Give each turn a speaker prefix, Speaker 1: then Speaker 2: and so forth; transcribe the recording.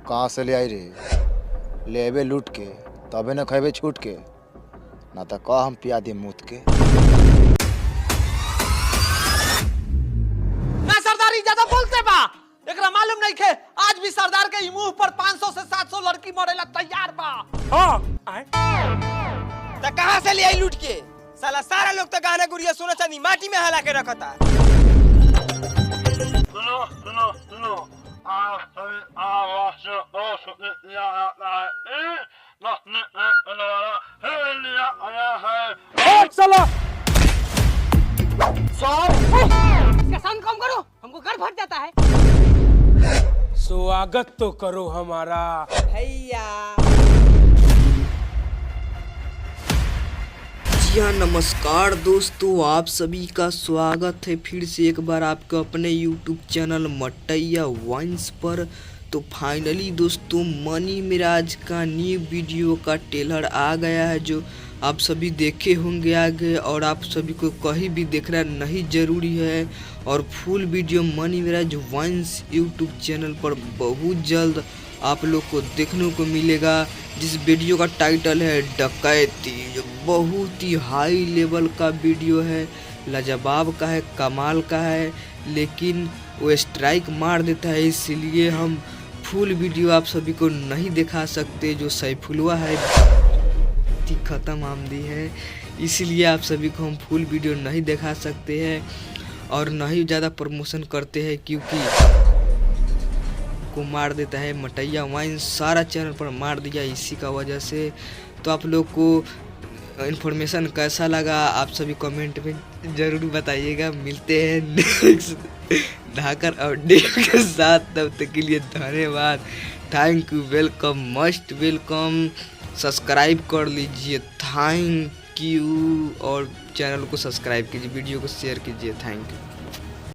Speaker 1: कहाँ से ले आई रे? ले अबे लूट के तबे न खेबे छूट के, ना तो कह हम पिया दे मूत के।
Speaker 2: ना सरदारी ज्यादा बोलते बा, एकरा मालूम नहीं खे आज भी सरदार के मुंह पर 500 से 700 लड़की मरेला तैयार बा।
Speaker 3: हाँ
Speaker 4: तो कहाँ से ले आई लूट के? साला सारा लोग तो गाना गुड़िया सोना चांदी माटी में हला के रखता।
Speaker 3: सुनो सुनो सुनो साला
Speaker 4: इसका साउंड कम करो, हमको घर फट जाता है।
Speaker 3: स्वागत तो करो हमारा
Speaker 4: भैया। जी हाँ, नमस्कार दोस्तों, आप सभी का स्वागत है फिर से एक बार आपके अपने YouTube चैनल मटैया वाइन्स पर। तो फाइनली दोस्तों मनी मिराज का न्यू वीडियो का ट्रेलर आ गया है, जो आप सभी देखे होंगे आगे, और आप सभी को कहीं भी देखना नहीं ज़रूरी है। और full video Mani Meraj vines YouTube channel पर बहुत जल्द आप लोग को देखने को मिलेगा, जिस वीडियो का टाइटल है डकैती, जो बहुत ही हाई लेवल का वीडियो है, लाजवाब का है, कमाल का है, लेकिन वो स्ट्राइक मार देता है, इसलिए हम फुल वीडियो आप सभी को नहीं दिखा सकते। जो सैफुलवा है ख़त्म आमदी है, इसलिए आप सभी को हम फुल वीडियो नहीं दिखा सकते हैं और नहीं ज़्यादा प्रमोशन करते हैं, क्योंकि को मार देता है मटैया वाइन्स, सारा चैनल पर मार दिया इसी का वजह से। तो आप लोग को इन्फॉर्मेशन कैसा लगा आप सभी कमेंट में ज़रूर बताइएगा। मिलते हैं नेक्स्ट ढाकर अपडेट के साथ, तब तक के लिए धन्यवाद, thank you, welcome, must welcome. Subscribe कर लीजिए, थैंक यू, और चैनल को सब्सक्राइब कीजिए, वीडियो को शेयर कीजिए, थैंक यू।